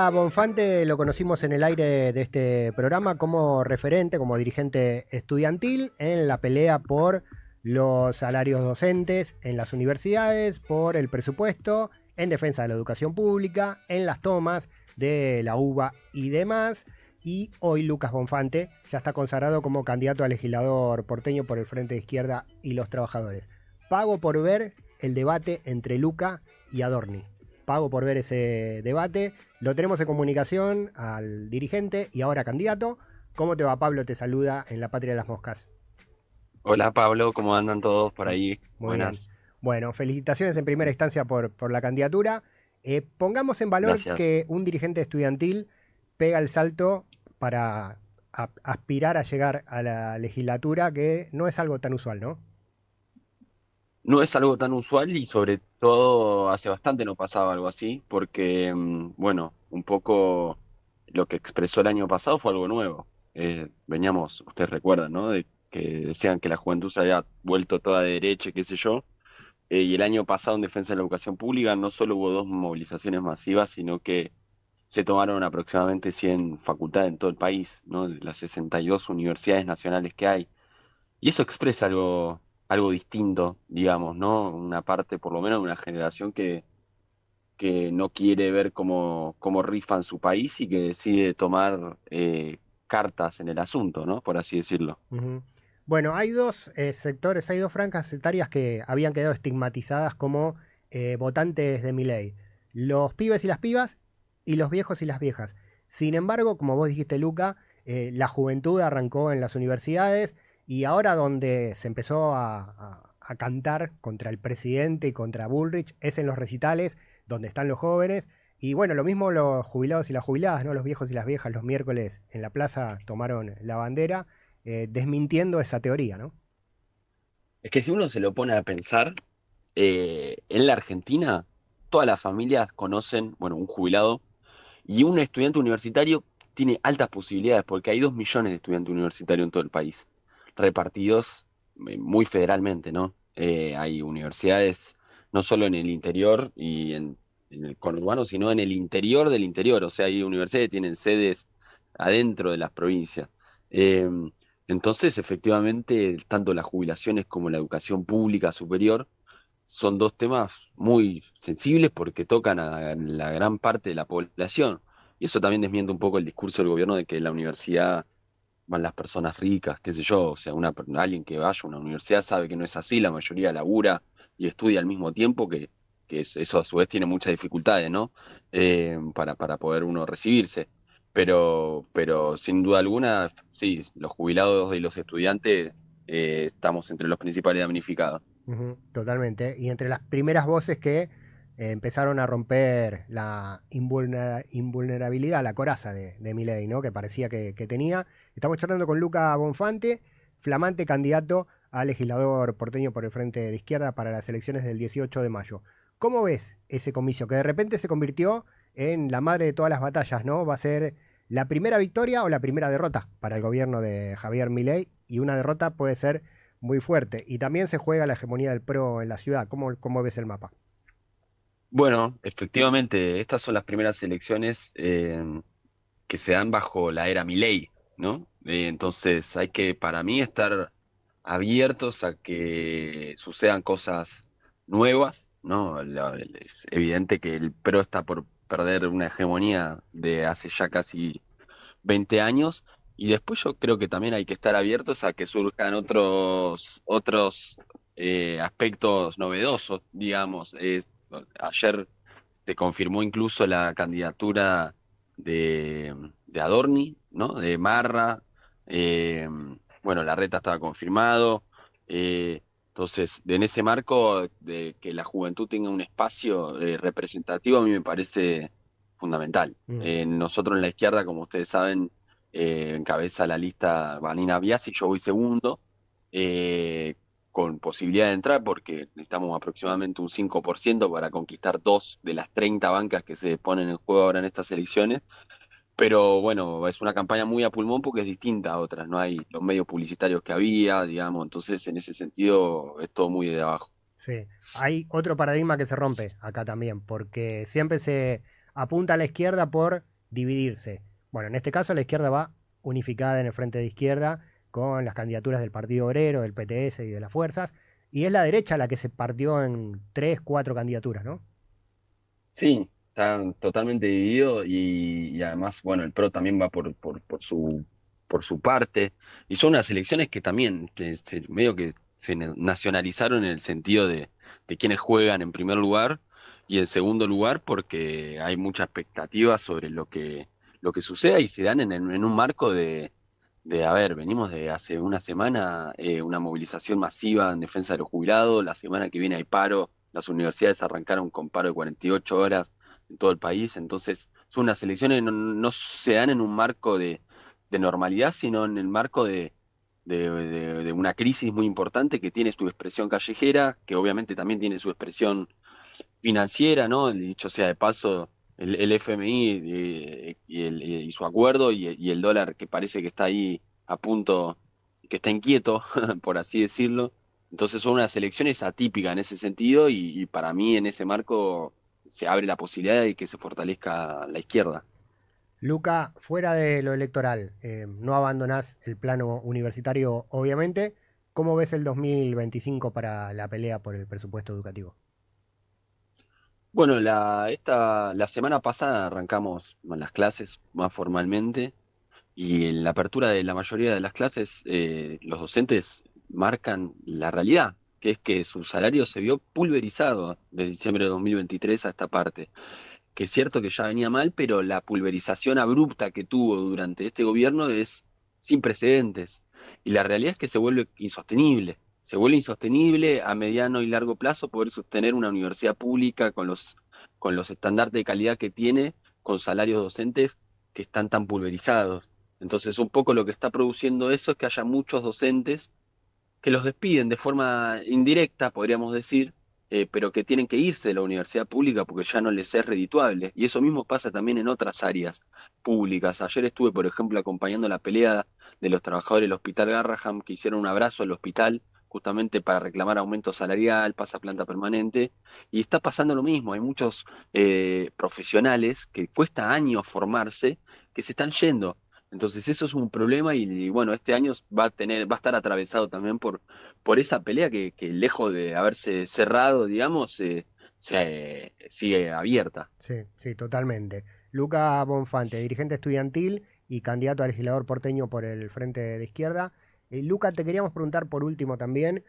A Bonfante lo conocimos en el aire de este programa como referente, como dirigente estudiantil en la pelea por los salarios docentes en las universidades, por el presupuesto, en defensa de la educación pública, en las tomas de la UBA y demás. Y hoy Lucas Bonfante ya está consagrado como candidato a legislador porteño por el Frente de Izquierda y los Trabajadores. Pago por ver el debate entre Luca y Adorni. Pago por ver ese debate. Lo tenemos en comunicación al dirigente y ahora candidato. ¿Cómo te va, Pablo? Te saluda en la Patria de las Moscas. Hola Pablo, ¿cómo andan todos por ahí? Muy bien. Buenas, Bueno, felicitaciones en primera instancia por la candidatura. Pongamos en valor gracias. que un dirigente estudiantil pega el salto para aspirar a llegar a la legislatura, que no es algo tan usual, ¿no? No es algo tan usual y sobre todo hace bastante no pasaba algo así, porque, bueno, un poco lo que expresó el año pasado fue algo nuevo. Veníamos, ustedes recuerdan, ¿no? De que decían que la juventud se había vuelto toda de derecha, y qué sé yo. Y el año pasado en defensa de la educación pública no solo hubo dos movilizaciones masivas, sino que se tomaron aproximadamente 100 facultades en todo el país, ¿no? De las 62 universidades nacionales que hay. Y eso expresa algo distinto, digamos, ¿no? Una parte, por lo menos, de una generación que no quiere ver cómo rifan su país y que decide tomar cartas en el asunto, ¿no? Por así decirlo. Ujú. Bueno, hay dos sectores, hay dos franjas etarias que habían quedado estigmatizadas como votantes de Milei. Los pibes y las pibas y los viejos y las viejas. Sin embargo, como vos dijiste, Luca, la juventud arrancó en las universidades y ahora donde se empezó a cantar contra el presidente y contra Bullrich es en los recitales donde están los jóvenes. Y bueno, lo mismo los jubilados y las jubiladas, ¿no? Los viejos y las viejas los miércoles en la plaza tomaron la bandera desmintiendo esa teoría, ¿no? Es que si uno se lo pone a pensar, en la Argentina, todas las familias conocen, bueno, un jubilado y un estudiante universitario tiene altas posibilidades porque hay 2 millones de estudiantes universitarios en todo el país, repartidos muy federalmente, ¿no? Hay universidades no solo en el interior y en el conurbano, sino en el interior del interior. O sea, hay universidades que tienen sedes adentro de las provincias. Eh, entonces, efectivamente, tanto las jubilaciones como la educación pública superior son dos temas muy sensibles porque tocan a la gran parte de la población. Y eso también desmiente un poco el discurso del gobierno de que en la universidad van las personas ricas, qué sé yo. O sea, alguien que vaya a una universidad sabe que no es así, la mayoría labura y estudia al mismo tiempo, eso a su vez tiene muchas dificultades, ¿no? Para poder uno recibirse. Pero sin duda alguna, sí, los jubilados y los estudiantes estamos entre los principales damnificados. Ujú, totalmente. Y entre las primeras voces que empezaron a romper la invulnerabilidad, la coraza de Milei, ¿no? Que parecía que tenía. Estamos charlando con Luca Bonfante, flamante candidato a legislador porteño por el Frente de Izquierda para las elecciones del 18 de mayo. ¿Cómo ves ese comicio que de repente se convirtió en la madre de todas las batallas, ¿no? ¿Va a ser la primera victoria o la primera derrota para el gobierno de Javier Milei? Y una derrota puede ser muy fuerte. Y también se juega la hegemonía del PRO en la ciudad. ¿Cómo ves el mapa? Bueno, efectivamente, estas son las primeras elecciones que se dan bajo la era Milei, ¿no? Entonces hay que, para mí, estar abiertos a que sucedan cosas nuevas, ¿no? Es evidente que el PRO está por perder una hegemonía de hace ya casi 20 años. Y después yo creo que también hay que estar abiertos a que surjan otros aspectos novedosos, digamos. Ayer se confirmó incluso la candidatura de Adorni, ¿no? De Marra. eh, bueno, Larreta estaba confirmado. Entonces, en ese marco de que la juventud tenga un espacio representativo, a mí me parece fundamental. Mm. Nosotros en la izquierda, como ustedes saben, encabeza la lista Vanina Biasi, yo voy segundo, eh, con posibilidad de entrar porque necesitamos aproximadamente un 5% para conquistar dos de las 30 bancas que se ponen en juego ahora en estas elecciones. Pero bueno, es una campaña muy a pulmón porque es distinta a otras, no hay los medios publicitarios que había, digamos, entonces en ese sentido es todo muy de abajo. Sí, hay otro paradigma que se rompe acá también, porque siempre se apunta a la izquierda por dividirse. Bueno, en este caso la izquierda va unificada en el frente de izquierda con las candidaturas del Partido Obrero, del PTS y de las fuerzas, y es la derecha la que se partió en 3, 4 candidaturas, ¿no? Sí, está totalmente dividido y además, bueno, el PRO también va por su parte. Y son unas elecciones que también medio que se nacionalizaron en el sentido de quienes juegan en primer lugar y en segundo lugar porque hay mucha expectativa sobre lo que suceda y se dan en un marco a ver, venimos de hace una semana, una movilización masiva en defensa de los jubilados, la semana que viene hay paro, las universidades arrancaron con paro de 48 horas en todo el país, entonces son unas elecciones que no se dan en un marco de normalidad, sino en el marco de una crisis muy importante que tiene su expresión callejera, que obviamente también tiene su expresión financiera, ¿no? Dicho sea de paso, el FMI y su acuerdo y el dólar que parece que está ahí a punto, que está inquieto, por así decirlo. Entonces son unas elecciones atípicas en ese sentido y para mí en ese marco se abre la posibilidad de que se fortalezca la izquierda. Luca, fuera de lo electoral, no abandonás el plano universitario, obviamente. ¿Cómo ves el 2025 para la pelea por el presupuesto educativo? Bueno, la semana pasada arrancamos las clases más formalmente. Y en la apertura de la mayoría de las clases, los docentes marcan la realidad, que es que su salario se vio pulverizado de diciembre de 2023 a esta parte. Que es cierto que ya venía mal, pero la pulverización abrupta que tuvo durante este gobierno es sin precedentes. Y la realidad es que se vuelve insostenible. Se vuelve insostenible a mediano y largo plazo poder sostener una universidad pública con los estándares de calidad que tiene, con salarios docentes que están tan pulverizados. Entonces, un poco lo que está produciendo eso es que haya muchos docentes que los despiden de forma indirecta, podríamos decir, pero que tienen que irse de la universidad pública porque ya no les es redituable. Y eso mismo pasa también en otras áreas públicas. Ayer estuve, por ejemplo, acompañando la pelea de los trabajadores del Hospital Garrahan, que hicieron un abrazo al hospital justamente para reclamar aumento salarial, pasa planta permanente, y está pasando lo mismo. Hay muchos profesionales que cuesta años formarse, que se están yendo. Entonces eso es un problema bueno, este año va a estar atravesado también por esa pelea que lejos de haberse cerrado, digamos, sigue abierta. Sí, sí, totalmente. Luca Bonfante, dirigente estudiantil y candidato a legislador porteño por el Frente de Izquierda. Luca, te queríamos preguntar por último también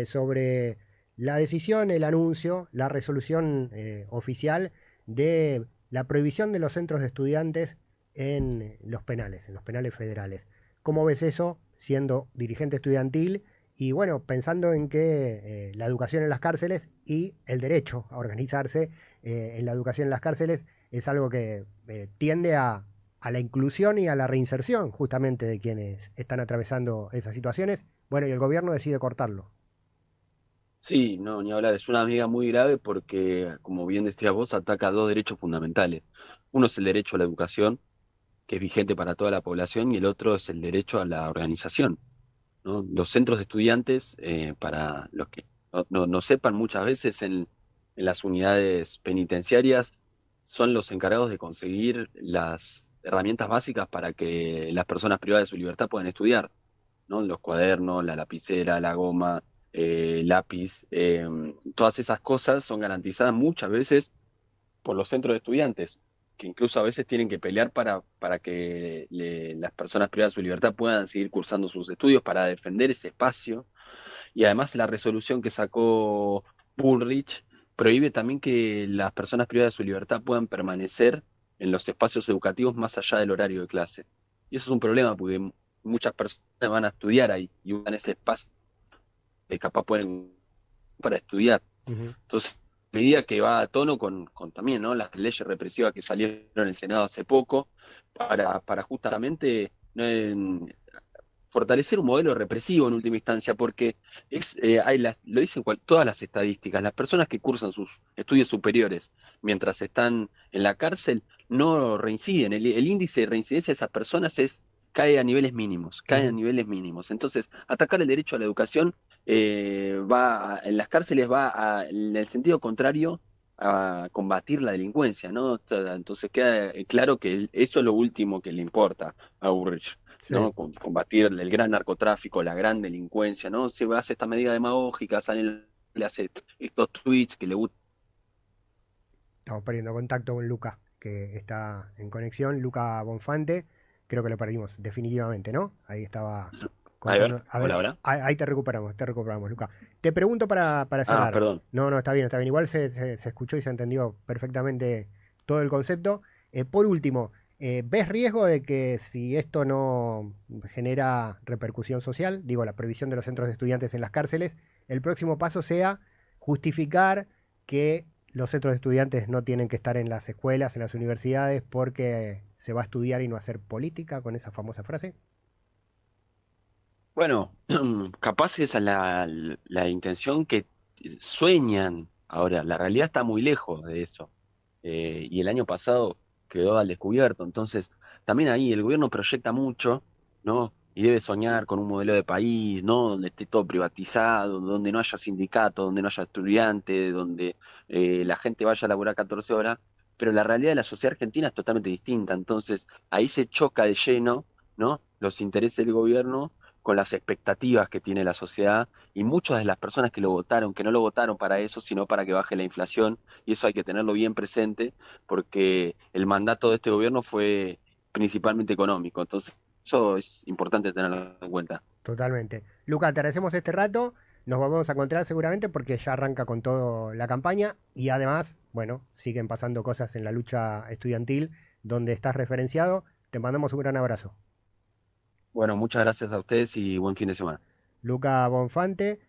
sobre la decisión, el anuncio, la resolución oficial de la prohibición de los centros de estudiantes en los penales federales. ¿Cómo ves eso siendo dirigente estudiantil? Y bueno, pensando en que la educación en las cárceles y el derecho a organizarse en la educación en las cárceles es algo que tiende a la inclusión y a la reinserción justamente de quienes están atravesando esas situaciones. Bueno, y el gobierno decide cortarlo. Sí, no, ni hablar, es una amiga muy grave porque, como bien decías vos, ataca dos derechos fundamentales. Uno es el derecho a la educación, que es vigente para toda la población, y el otro es el derecho a la organización, ¿no? Los centros de estudiantes, para los que no sepan, muchas veces en las unidades penitenciarias son los encargados de conseguir las herramientas básicas para que las personas privadas de su libertad puedan estudiar, ¿no? Los cuadernos, la lapicera, la goma, lápiz, todas esas cosas son garantizadas muchas veces por los centros de estudiantes, que incluso a veces tienen que pelear para que las personas privadas de su libertad puedan seguir cursando sus estudios, para defender ese espacio. Y además la resolución que sacó Bullrich prohíbe también que las personas privadas de su libertad puedan permanecer en los espacios educativos más allá del horario de clase. Y eso es un problema porque muchas personas van a estudiar ahí y usan ese espacio que capaz pueden para estudiar. Ujú. Entonces, medida que va a tono con también, ¿no? Las leyes represivas que salieron en el Senado hace poco para justamente fortalecer un modelo represivo en última instancia, porque lo dicen todas las estadísticas, las personas que cursan sus estudios superiores mientras están en la cárcel no reinciden, el índice de reincidencia de esas personas cae a niveles mínimos, cae a Ujú. niveles mínimos. Entonces, atacar el derecho a la educación en las cárceles en el sentido contrario a combatir la delincuencia, ¿no? Entonces queda claro que eso es lo último que le importa a Burrich, Sí, ¿no? Combatir el gran narcotráfico, la gran delincuencia, ¿no? Se hace esta medida demagógica, sale, le hace estos tweets que le gustan. estamos perdiendo contacto con Luca, que está en conexión. Luca Bonfante, creo que lo perdimos definitivamente, ¿no? Ahí estaba A ver, contando. A hola, ver, hola. ahí te recuperamos, Luca. Te pregunto para Ah, cerrar. perdón. No, no, está bien, está bien. Igual se escuchó y se entendió perfectamente todo el concepto. Por último, ¿ves riesgo de que si esto no genera repercusión social, digo, la prohibición de los centros de estudiantes en las cárceles, el próximo paso sea justificar que los centros de estudiantes no tienen que estar en las escuelas, en las universidades, porque se va a estudiar y no hacer política con esa famosa frase? Bueno, capaz esa es la intención que sueñan. Ahora, la realidad está muy lejos de eso. Y el año pasado quedó al descubierto. Entonces, también ahí el gobierno proyecta mucho, ¿no? Y debe soñar con un modelo de país, ¿no? Donde esté todo privatizado, donde no haya sindicatos, donde no haya estudiantes, donde la gente vaya a laburar 14 horas. Pero la realidad de la sociedad argentina es totalmente distinta. Entonces, ahí se choca de lleno, ¿no? Los intereses del gobierno con las expectativas que tiene la sociedad y muchas de las personas que lo votaron, que no lo votaron para eso, sino para que baje la inflación, y eso hay que tenerlo bien presente porque el mandato de este gobierno fue principalmente económico, entonces eso es importante tenerlo en cuenta. Totalmente. Luca, te agradecemos este rato. Nos volvemos a encontrar seguramente porque ya arranca con toda la campaña y además, bueno, siguen pasando cosas en la lucha estudiantil donde estás referenciado. Te mandamos un gran abrazo. Bueno, muchas gracias a ustedes y buen fin de semana. Luca Bonfante,